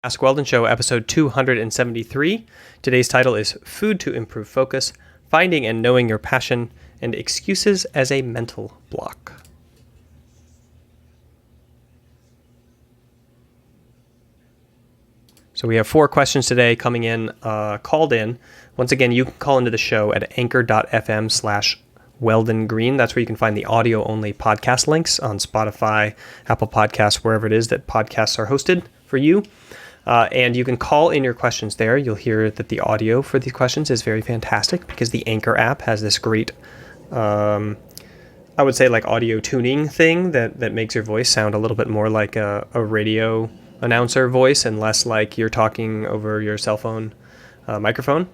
Ask Weldon Show, episode 273. Today's title is Food to Improve Focus, Finding and Knowing Your Passion, and Excuses as a Mental Block. So we have 4 questions today coming in, called in. Once again, you can call into the show at anchor.fm/Weldon Green. That's where you can find the audio-only podcast links on Spotify, Apple Podcasts, wherever it is that podcasts are hosted for you. And you can call in your questions there. You'll hear that the audio for these questions is very fantastic because the Anchor app has this great, I would say like audio tuning thing that makes your voice sound a little bit more like a radio announcer voice and less like you're talking over your cell phone microphone.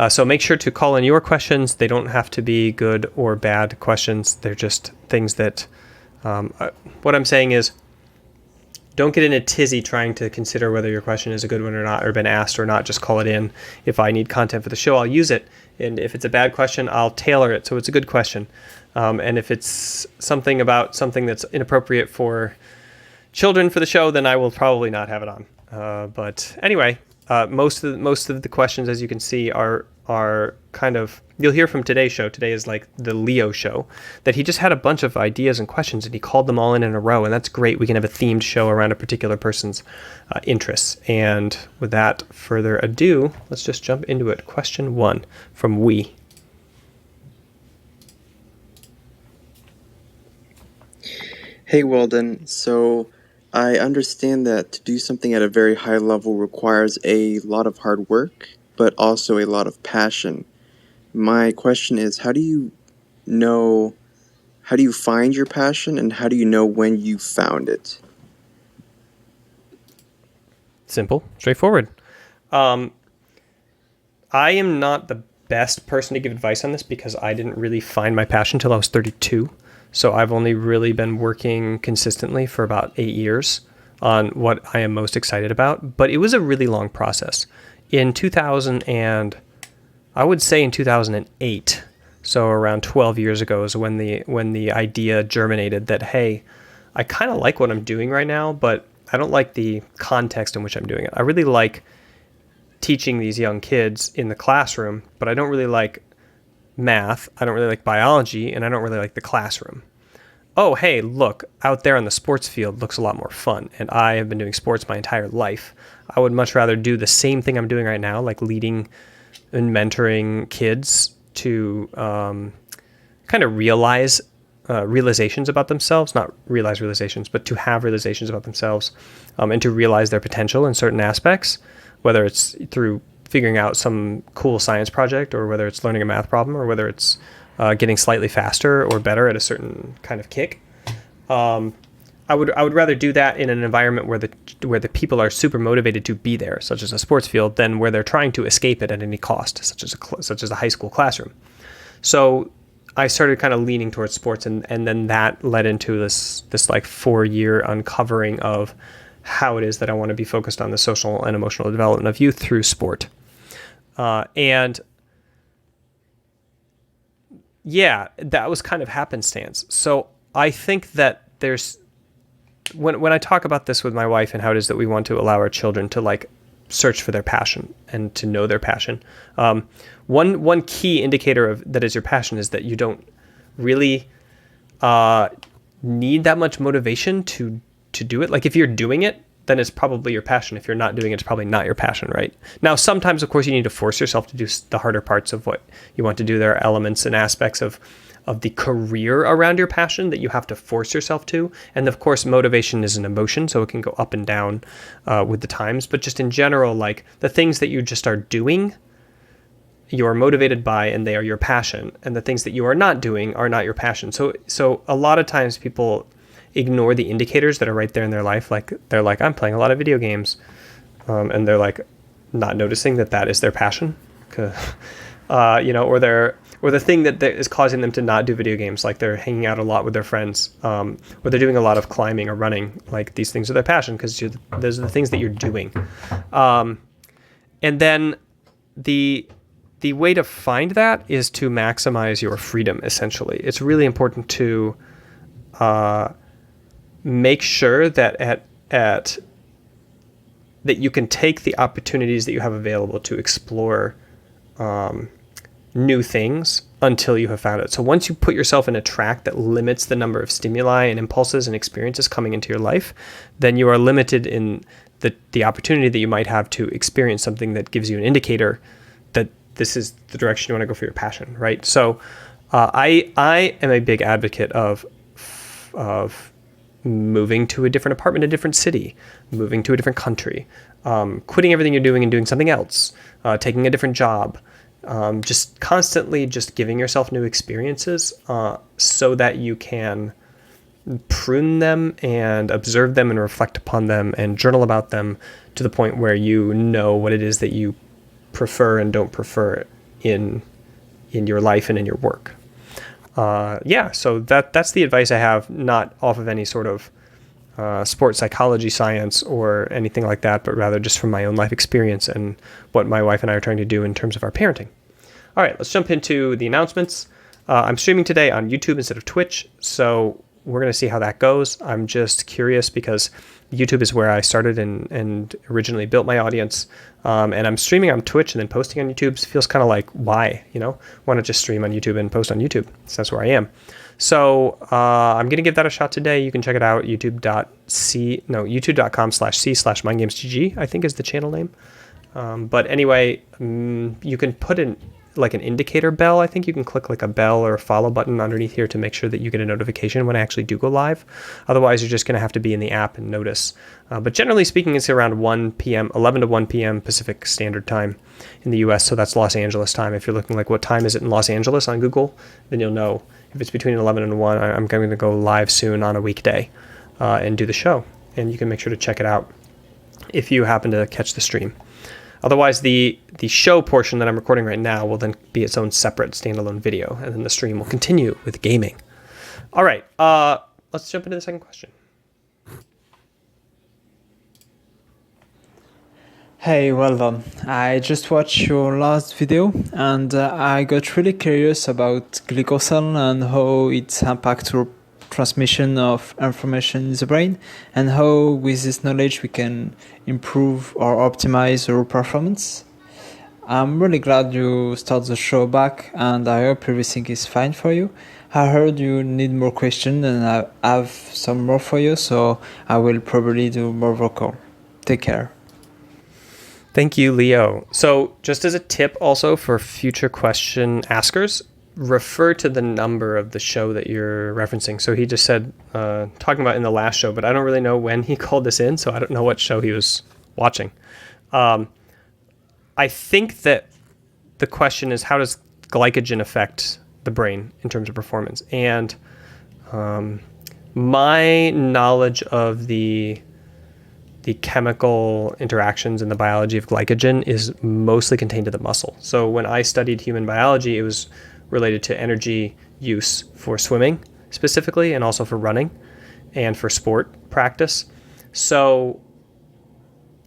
So make sure to call in your questions. They don't have to be good or bad questions. They're just things that, what I'm saying is, don't get in a tizzy trying to consider whether your question is a good one or not, or been asked or not. Just call it in. If I need content for the show, I'll use it. And if it's a bad question, I'll tailor it so it's a good question. And if it's something about something that's inappropriate for children for the show, then I will probably not have it on. But anyway, most of the questions, as you can see, are kind of, you'll hear from today's show. Today is like the Leo show, that he just had a bunch of ideas and questions and he called them all in a row. And that's great. We can have a themed show around a particular person's interests. And without further ado, let's just jump into it. Question 1 from We. Hey, Weldon. So I understand that to do something at a very high level requires a lot of hard work, but also a lot of passion. My question is, how do you find your passion, and how do you know when you found it? Simple, straightforward. I am not the best person to give advice on this because I didn't really find my passion until I was 32. So I've only really been working consistently for about 8 years on what I am most excited about. But it was a really long process. In 2008, so around 12 years ago, is when the idea germinated that, hey, I kind of like what I'm doing right now, but I don't like the context in which I'm doing it. I really like teaching these young kids in the classroom, but I don't really like math, I don't really like biology, and I don't really like the classroom. Oh, hey, look, out there on the sports field looks a lot more fun, and I have been doing sports my entire life. I would much rather do the same thing I'm doing right now, like leading and mentoring kids to kind of realize realizations about themselves, not realize realizations, but to have realizations about themselves and to realize their potential in certain aspects, whether it's through figuring out some cool science project or whether it's learning a math problem or whether it's getting slightly faster or better at a certain kind of kick. I would rather do that in an environment where the people are super motivated to be there, such as a sports field, than where they're trying to escape it at any cost, such as a high school classroom. So I started kind of leaning towards sports, and then that led into this like 4-year uncovering of how it is that I want to be focused on the social and emotional development of youth through sport. And yeah, that was kind of happenstance. So I think that there's, when I talk about this with my wife and how it is that we want to allow our children to like search for their passion and to know their passion, one key indicator of that is your passion is that you don't really need that much motivation to do it. Like if you're doing it, then it's probably your passion. If you're not doing it, it's probably not your passion, right? Now, sometimes, of course, you need to force yourself to do the harder parts of what you want to do. There are elements and aspects of the career around your passion that you have to force yourself to. And of course, motivation is an emotion, so it can go up and down with the times. But just in general, like the things that you just are doing, you're motivated by, and they are your passion. And the things that you are not doing are not your passion. So a lot of times people ignore the indicators that are right there in their life. Like they're like, I'm playing a lot of video games. And they're like not noticing that is their passion. Or the thing that is causing them to not do video games. Like they're hanging out a lot with their friends, or they're doing a lot of climbing or running. Like these things are their passion because those are the things that you're doing. And then the way to find that is to maximize your freedom, essentially. It's really important to make sure that at that you can take the opportunities that you have available to explore new things until you have found it. So once you put yourself in a track that limits the number of stimuli and impulses and experiences coming into your life, then you are limited in the opportunity that you might have to experience something that gives you an indicator that this is the direction you want to go for your passion, right? So I am a big advocate of moving to a different apartment in a different city, moving to a different country, quitting everything you're doing and doing something else, taking a different job, just constantly just giving yourself new experiences so that you can prune them and observe them and reflect upon them and journal about them to the point where you know what it is that you prefer and don't prefer in your life and in your work. So that's the advice I have, not off of any sort of sports psychology science or anything like that, but rather just from my own life experience and what my wife and I are trying to do in terms of our parenting. All right, let's jump into the announcements. I'm streaming today on YouTube instead of Twitch, so we're going to see how that goes. I'm just curious because YouTube is where I started and originally built my audience. And I'm streaming on Twitch and then posting on YouTube. So it feels kind of like, why? Why not just stream on YouTube and post on YouTube? So that's where I am. So I'm going to give that a shot today. You can check it out, youtube.com/c/mindgamesgg, I think is the channel name. But anyway, you can put in like an indicator bell. I think you can click like a bell or a follow button underneath here to make sure that you get a notification when I actually do go live. Otherwise, you're just going to have to be in the app and notice. But generally speaking, it's around 1 p.m., 11 to 1 p.m. Pacific Standard Time in the U.S., so that's Los Angeles time. If you're looking like what time is it in Los Angeles on Google, then you'll know. If it's between 11 and 1, I'm going to go live soon on a weekday and do the show. And you can make sure to check it out if you happen to catch the stream. Otherwise, the show portion that I'm recording right now will then be its own separate standalone video, and then the stream will continue with gaming. All right, let's jump into the second question. Hey, Weldon. I just watched your last video and I got really curious about glycogen and how it impacts your transmission of information in the brain, and how with this knowledge we can improve or optimize our performance. I'm really glad you start the show back and I hope everything is fine for you. I heard you need more questions and I have some more for you, so I will probably do more vocal. Take care. Thank you, Leo. So just as a tip also for future question askers, refer to the number of the show that you're referencing. So he just said, talking about in the last show, but I don't really know when he called this in, so I don't know what show he was watching. I think that the question is, how does glycogen affect the brain in terms of performance? And my knowledge of the chemical interactions in the biology of glycogen is mostly contained to the muscle. So when I studied human biology, it was related to energy use for swimming specifically, and also for running and for sport practice. So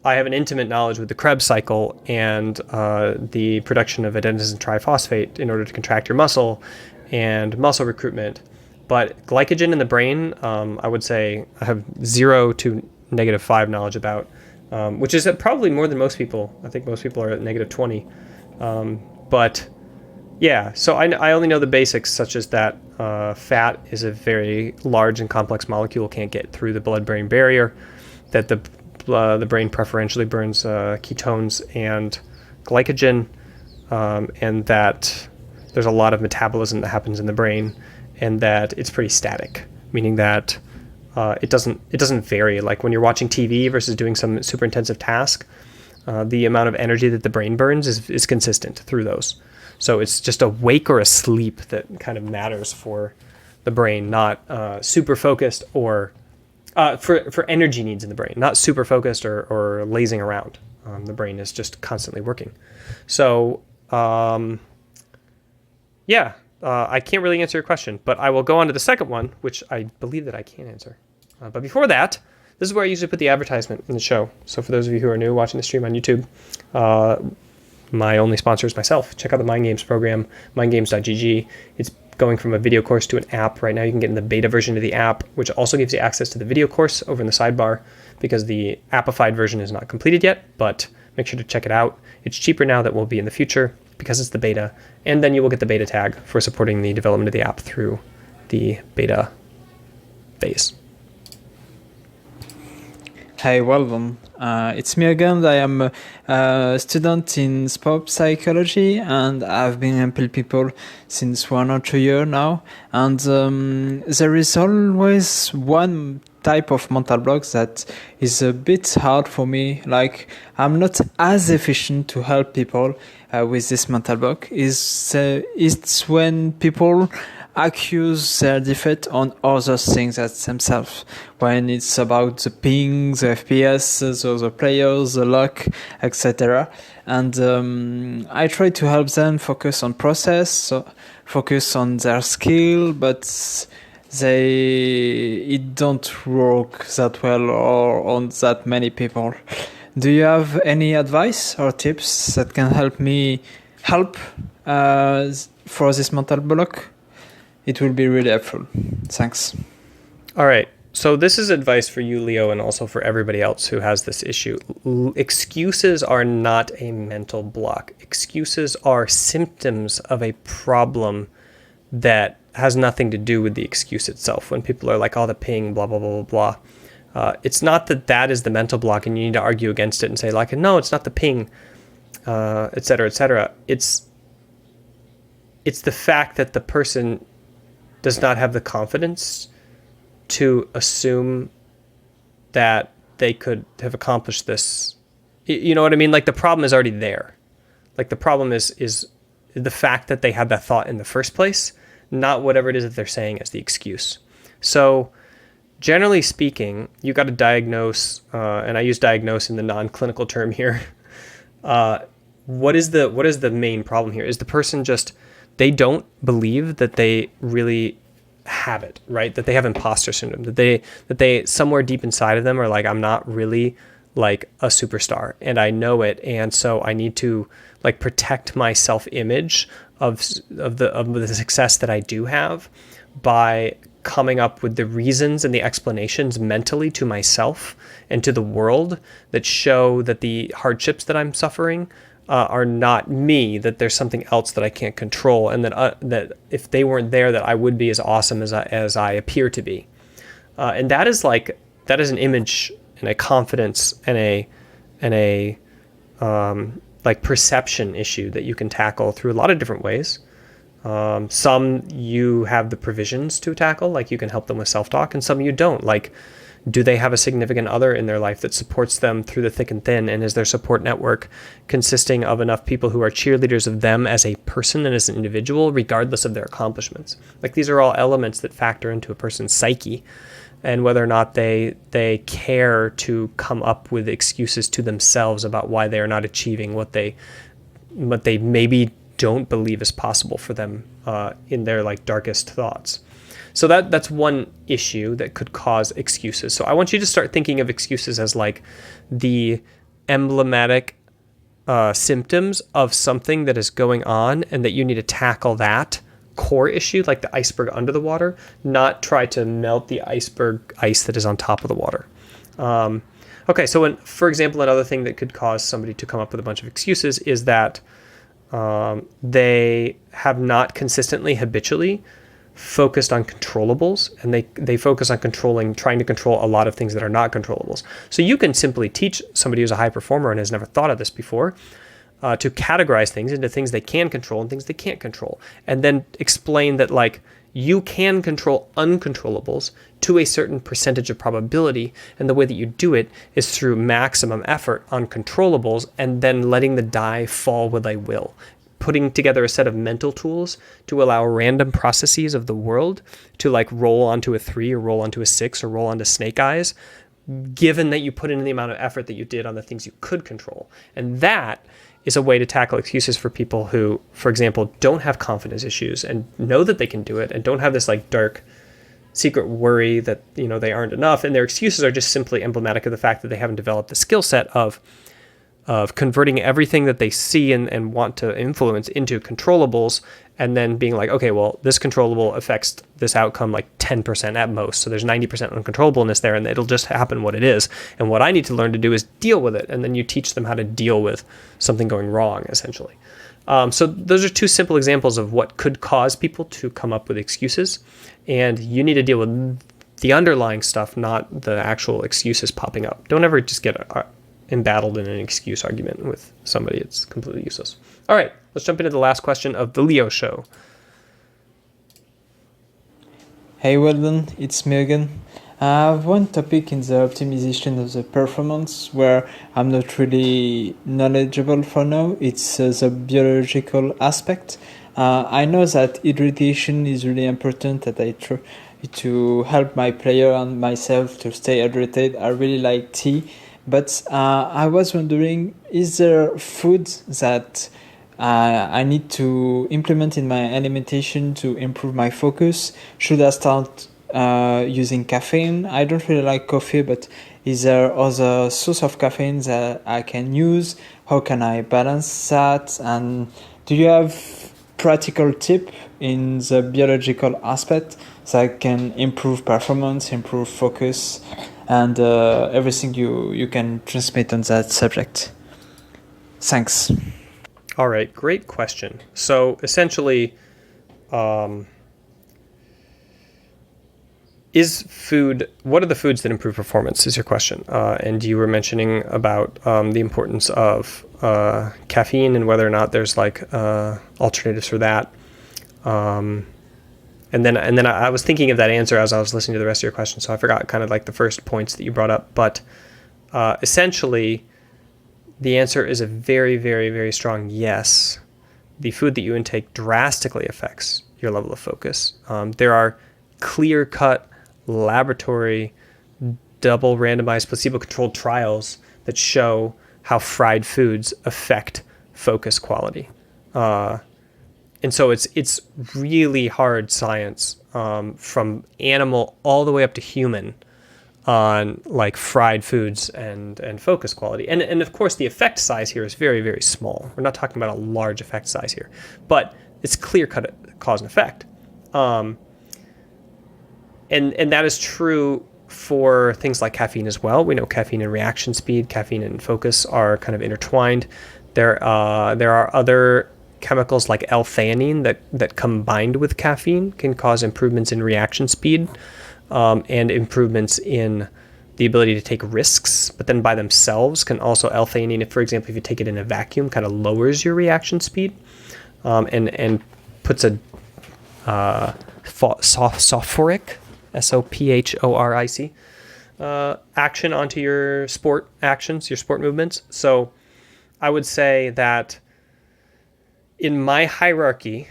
I have an intimate knowledge with the Krebs cycle and the production of adenosine triphosphate in order to contract your muscle and muscle recruitment. But glycogen in the brain, I would say I have 0 to -5 knowledge about, which is probably more than most people. I think most people are at -20. But yeah, so I only know the basics, such as that fat is a very large and complex molecule, can't get through the blood-brain barrier, that the brain preferentially burns ketones and glycogen, and that there's a lot of metabolism that happens in the brain, and that it's pretty static, meaning that it doesn't vary. Like when you're watching TV versus doing some super intensive task, the amount of energy that the brain burns is consistent through those. So it's just a wake or a sleep that kind of matters for the brain, not super focused or for energy needs in the brain, not super focused or lazing around. The brain is just constantly working. So I can't really answer your question, but I will go on to the second one, which I believe that I can answer. But before that, this is where I usually put the advertisement in the show. So for those of you who are new watching the stream on YouTube, my only sponsor is myself. Check out the Mind Games program, mindgames.gg. It's going from a video course to an app. Right now you can get in the beta version of the app, which also gives you access to the video course over in the sidebar. because the appified version is not completed yet, but make sure to check it out. It's cheaper now than it will be in the future because it's the beta, and then you will get the beta tag for supporting the development of the app through the beta phase. Hey, Weldon. It's me again. I am a student in sport psychology, and I've been helping people since 1 or 2 years now. And there is always one type of mental blocks that is a bit hard for me. Like, I'm not as efficient to help people with this mental block. It's when people accuse their defeat on other things than themselves. When it's about the ping, the FPS, the players, the luck, etc. And I try to help them focus on process, so focus on their skill, but it don't work that well or on that many people. Do you have any advice or tips that can help me for this mental block? It will be really helpful. Thanks. All right. So this is advice for you, Leo, and also for everybody else who has this issue. Excuses are not a mental block. Excuses are symptoms of a problem that has nothing to do with the excuse itself. When people are like, oh, the ping, blah, blah, blah, blah, blah. It's not that is the mental block and you need to argue against it and say like, no, it's not the ping, et cetera, et cetera. It's the fact that the person does not have the confidence to assume that they could have accomplished this. You know what I mean? Like the problem is already there. Like the problem is the fact that they had that thought in the first place, not whatever it is that they're saying as the excuse. So generally speaking, you got to diagnose, and I use diagnose in the non-clinical term here. What is the main problem here? Is the person just, they don't believe that they really have it, right? That they have imposter syndrome, that they somewhere deep inside of them are like, I'm not really like a superstar and I know it. And so I need to like protect my self-image of the success that I do have by coming up with the reasons and the explanations mentally to myself and to the world that show that the hardships that I'm suffering are not me, that there's something else that I can't control, and that if they weren't there, that I would be as awesome as I appear to be. And that is an image and a confidence and a like perception issue that you can tackle through a lot of different ways. Some you have the provisions to tackle, like you can help them with self-talk, and some you don't. Like, do they have a significant other in their life that supports them through the thick and thin? And is their support network consisting of enough people who are cheerleaders of them as a person and as an individual, regardless of their accomplishments? Like, these are all elements that factor into a person's psyche and whether or not they care to come up with excuses to themselves about why they are not achieving what they maybe don't believe is possible for them in their like darkest thoughts. So that's one issue that could cause excuses. So I want you to start thinking of excuses as like the emblematic symptoms of something that is going on and that you need to tackle that core issue, like the iceberg under the water, not try to melt the iceberg ice that is on top of the water. Okay, so for example, another thing that could cause somebody to come up with a bunch of excuses is that they have not consistently, habitually focused on controllables, and they focus on trying to control a lot of things that are not controllables. So you can simply teach somebody who's a high performer and has never thought of this before to categorize things into things they can control and things they can't control, and then explain that like you can control uncontrollables to a certain percentage of probability, and the way that you do it is through maximum effort on controllables and then letting the die fall where they will. Putting together a set of mental tools to allow random processes of the world to like roll onto a 3 or roll onto a 6 or roll onto snake eyes, given that you put in the amount of effort that you did on the things you could control. And that is a way to tackle excuses for people who, for example, don't have confidence issues and know that they can do it and don't have this like dark secret worry that, they aren't enough. And their excuses are just simply emblematic of the fact that they haven't developed the skill set of of converting everything that they see and want to influence into controllables, and then being like, okay, well, this controllable affects this outcome like 10% at most. So there's 90% uncontrollableness there, and it'll just happen what it is. And what I need to learn to do is deal with it. And then you teach them how to deal with something going wrong, essentially. So those are two simple examples of what could cause people to come up with excuses. And you need to deal with the underlying stuff, not the actual excuses popping up. Don't ever just get embattled in an excuse argument with somebody. It's completely useless. All right, let's jump into the last question of the Leo Show. Hey Weldon, it's me again. I have one topic in the optimization of the performance where I'm not really knowledgeable for now. It's the biological aspect. I know that hydration is really important, that I try to help my player and myself to stay hydrated. I really like tea. But I was wondering, is there food that I need to implement in my alimentation to improve my focus? Should I start using caffeine? I don't really like coffee, but is there other source of caffeine that I can use? How can I balance that? And do you have practical tip in the biological aspect that can improve performance, improve focus, and everything you can transmit on that subject? Thanks. All right, great question. So essentially, what are the foods that improve performance is your question. And you were mentioning about the importance of caffeine and whether or not there's like alternatives for that. And then I was thinking of that answer as I was listening to the rest of your question, so I forgot kind of like the first points that you brought up. But essentially, the answer is a very, very, very strong yes. The food that you intake drastically affects your level of focus. There are clear-cut laboratory, double randomized placebo-controlled trials that show how fried foods affect focus quality. And so it's really hard science from animal all the way up to human on like fried foods and focus quality. And of course the effect size here is very, very small. We're not talking about a large effect size here, but it's clear-cut cause and effect. And that is true for things like caffeine as well. We know caffeine and reaction speed, caffeine and focus are kind of intertwined. There are other chemicals like L-theanine that combined with caffeine can cause improvements in reaction speed and improvements in the ability to take risks, but then by themselves can also, L-theanine, for example, if you take it in a vacuum, kind of lowers your reaction speed and puts a sophoric, S-O-P-H-O-R-I-C, action onto your sport actions, your sport movements. So I would say that in my hierarchy,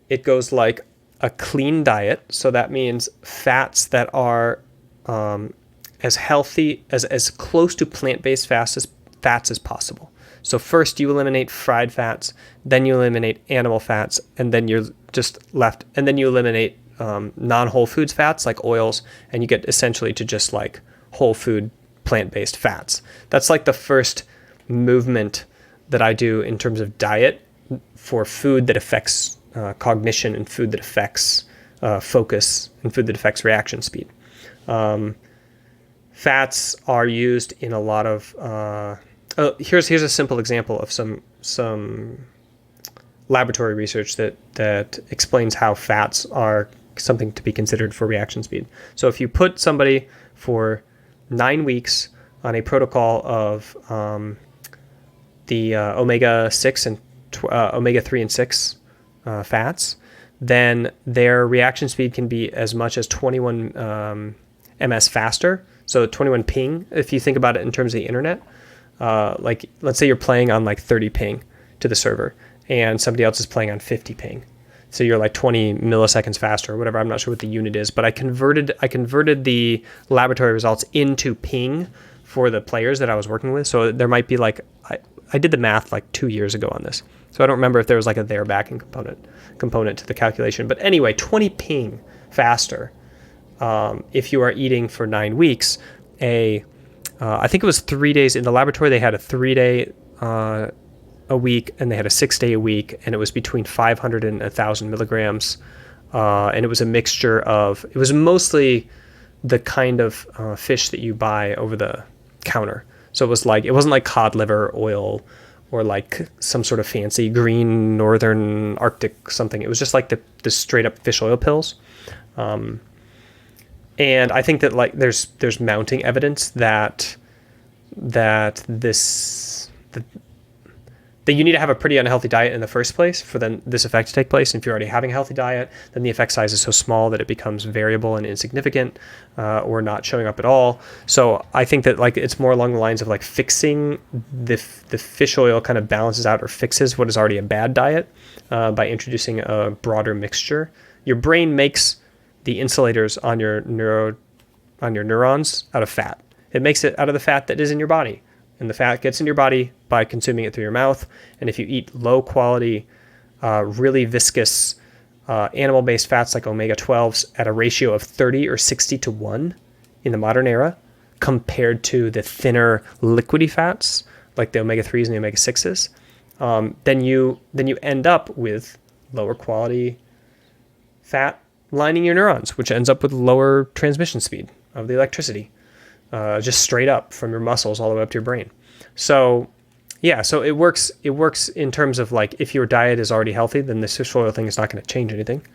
it goes like a clean diet. So that means fats that are as healthy, as close to plant-based fats as possible. So first you eliminate fried fats, then you eliminate animal fats, and then you're just left, and then you eliminate non-whole foods fats like oils, and you get essentially to just like whole food plant-based fats. That's like the first movement that I do in terms of diet for food that affects cognition and food that affects focus and food that affects reaction speed. Fats are used in a lot of here's a simple example of some laboratory research that explains how fats are something to be considered for reaction speed. So if you put somebody for 9 weeks on a protocol of the omega-6 and omega-3 and 6 fats, then their reaction speed can be as much as 21 ms faster. So 21 ping, if you think about it in terms of the internet, like let's say you're playing on like 30 ping to the server and somebody else is playing on 50 ping. So you're like 20 milliseconds faster or whatever. I'm not sure what the unit is, but I converted the laboratory results into ping for the players that I was working with. So there might be like, I did the math like 2 years ago on this. So I don't remember if there was like a there backing component to the calculation. But anyway, 20 ping faster if you are eating for 9 weeks. I think it was 3 days in the laboratory. They had a 3-day a week, and they had a 6-day a week, and it was between 500 and 1,000 milligrams. And it was a mixture of, it was mostly the kind of fish that you buy over the counter. So it wasn't like cod liver oil or like some sort of fancy green northern Arctic something. It was just like the straight up fish oil pills. And I think that like there's mounting evidence that that you need to have a pretty unhealthy diet in the first place for then this effect to take place. And if you're already having a healthy diet, then the effect size is so small that it becomes variable and insignificant, or not showing up at all. So I think that like it's more along the lines of like fixing the fish oil kind of balances out or fixes what is already a bad diet by introducing a broader mixture. Your brain makes the insulators on your neurons out of fat. It makes it out of the fat that is in your body. And the fat gets in your body by consuming it through your mouth. And if you eat low quality, really viscous animal-based fats like omega-12s at a ratio of 30 or 60 to 1 in the modern era, compared to the thinner liquidy fats like the omega-3s and the omega-6s, then you end up with lower quality fat lining your neurons, which ends up with lower transmission speed of the electricity. Just straight up from your muscles all the way up to your brain. So yeah, so it works in terms of like if your diet is already healthy, then this fish oil thing is not going to change anything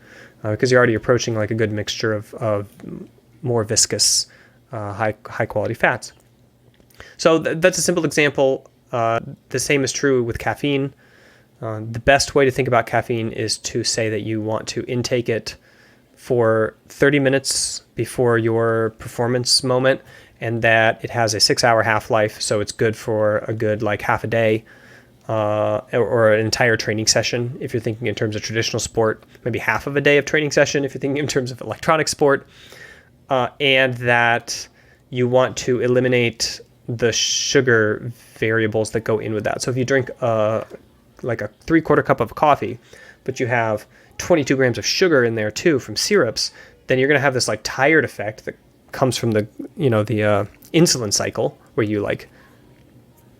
because you're already approaching like a good mixture of more viscous, high quality fats. So that's a simple example. The same is true with caffeine. The best way to think about caffeine is to say that you want to intake it for 30 minutes before your performance moment, and that it has a 6-hour half-life, so it's good for a good like half a day or an entire training session if you're thinking in terms of traditional sport, maybe half of a day of training session if you're thinking in terms of electronic sport, and that you want to eliminate the sugar variables that go in with that. So if you drink like a 3/4 cup of coffee, but you have 22 grams of sugar in there too from syrups, then you're going to have this like tired effect that comes from the insulin cycle where you like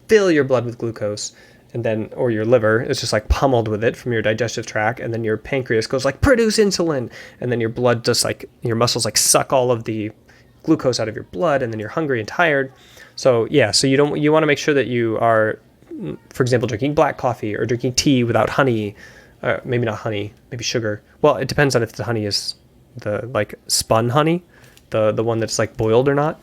fill your blood with glucose and then, or your liver is just like pummeled with it from your digestive tract, and then your pancreas goes like produce insulin, and then your blood just like your muscles like suck all of the glucose out of your blood, and then you're hungry and tired. So yeah, so you want to make sure that you are, for example, drinking black coffee or drinking tea without honey, maybe not honey, maybe sugar. Well, it depends on if the honey is the like spun honey, the one that's like boiled or not.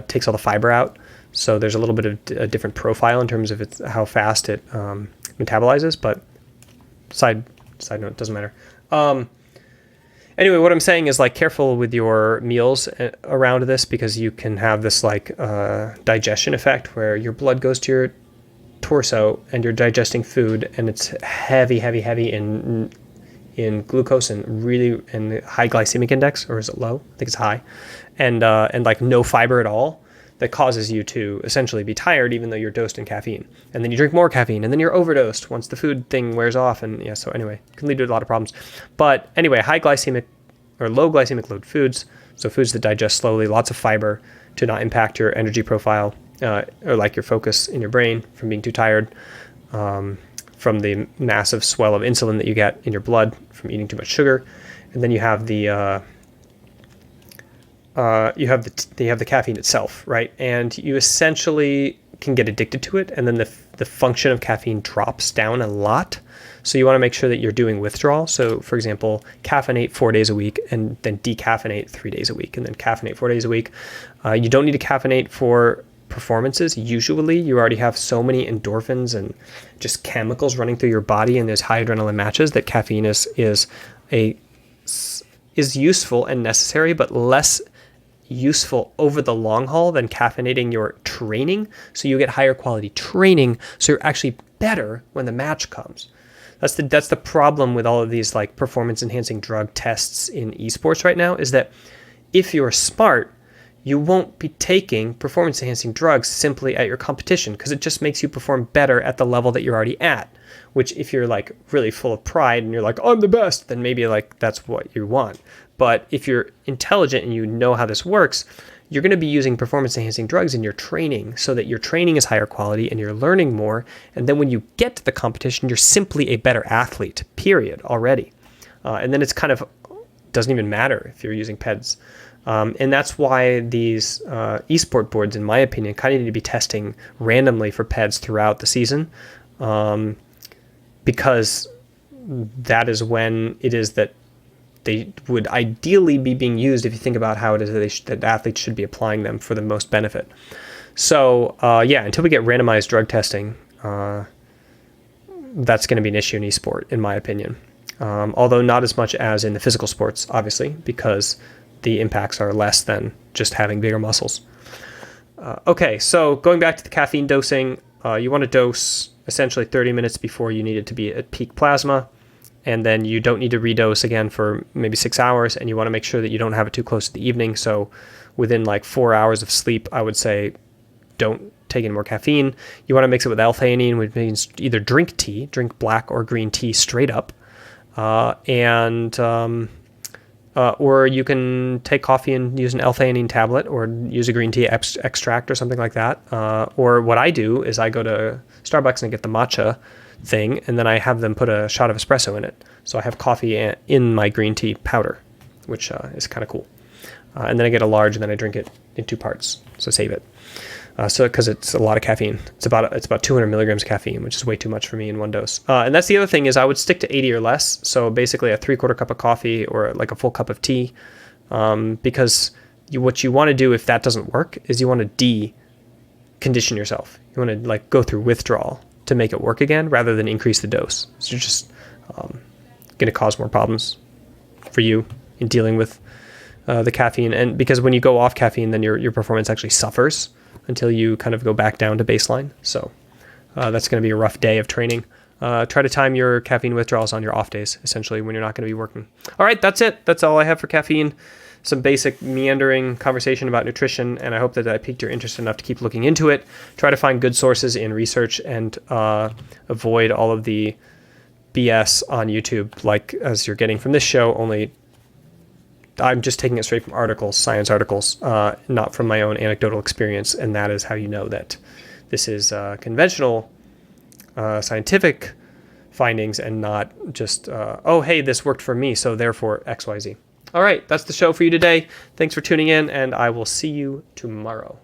Takes all the fiber out, so there's a little bit of a different profile in terms of how fast it metabolizes. But side note, doesn't matter. Anyway, what I'm saying is like careful with your meals around this, because you can have this like digestion effect where your blood goes to your torso and you're digesting food and it's heavy in glucose and high glycemic index, or is it low? I think it's high, and like no fiber at all, that causes you to essentially be tired even though you're dosed in caffeine. And then you drink more caffeine and then you're overdosed once the food thing wears off. And yeah, so anyway, it can lead to a lot of problems. But anyway, high glycemic or low glycemic load foods, so foods that digest slowly, lots of fiber to not impact your energy profile or like your focus in your brain from being too tired, from the massive swell of insulin that you get in your blood from eating too much sugar. And then you have the caffeine itself, right? And you essentially can get addicted to it, and then the function of caffeine drops down a lot. So you want to make sure that you're doing withdrawal. So for example, caffeinate 4 days a week and then decaffeinate 3 days a week, and then caffeinate 4 days a week. You don't need to caffeinate for performances. Usually you already have so many endorphins and just chemicals running through your body in those high adrenaline matches that caffeine is useful and necessary, but less useful over the long haul than caffeinating your training. So you get higher quality training, so you're actually better when the match comes. That's the problem with all of these like performance enhancing drug tests in esports right now, is that if you're smart, you won't be taking performance enhancing drugs simply at your competition, because it just makes you perform better at the level that you're already at, which if you're like really full of pride and you're like, I'm the best, then maybe like that's what you want. But if you're intelligent and you know how this works, you're going to be using performance enhancing drugs in your training so that your training is higher quality and you're learning more. And then when you get to the competition, you're simply a better athlete, period, already. And then it's kind of doesn't even matter if you're using PEDs. And that's why these esport boards, in my opinion, kind of need to be testing randomly for PEDs throughout the season, because that is when it is that they would ideally be being used if you think about how it is that athletes should be applying them for the most benefit. So until we get randomized drug testing, that's going to be an issue in esport, in my opinion. Although not as much as in the physical sports, obviously, because the impacts are less than just having bigger muscles. Okay, so going back to the caffeine dosing, you want to dose essentially 30 minutes before you need it to be at peak plasma. And then you don't need to redose again for maybe 6 hours, and you want to make sure that you don't have it too close to the evening. So within like 4 hours of sleep, I would say don't take any more caffeine. You want to mix it with L-theanine, which means either drink black or green tea straight up, or you can take coffee and use an L-theanine tablet, or use a green tea extract or something like that. Or what I do is I go to Starbucks and I get the matcha thing, and then I have them put a shot of espresso in it. So I have coffee in my green tea powder, which is kind of cool. And then I get a large, and then I drink it in 2 parts. So save it. Because it's a lot of caffeine. It's about 200 milligrams of caffeine, which is way too much for me in one dose. And that's the other thing is I would stick to 80 or less. So basically a 3/4 cup of coffee or like a full cup of tea, because what you want to do if that doesn't work is you want to decondition yourself. You want to like go through withdrawal to make it work again, rather than increase the dose. So you're just going to cause more problems for you in dealing with the caffeine. And because when you go off caffeine, then your performance actually suffers until you kind of go back down to baseline. So that's going to be a rough day of training. Try to time your caffeine withdrawals on your off days, essentially, when you're not going to be working. All right, that's it. That's all I have for caffeine. Some basic meandering conversation about nutrition, and I hope that I piqued your interest enough to keep looking into it. Try to find good sources in research and avoid all of the BS on YouTube, like as you're getting from this show, only I'm just taking it straight from articles, science articles, not from my own anecdotal experience, and that is how you know that this is conventional scientific findings and not just, oh, hey, this worked for me, so therefore XYZ. All right, that's the show for you today. Thanks for tuning in, and I will see you tomorrow.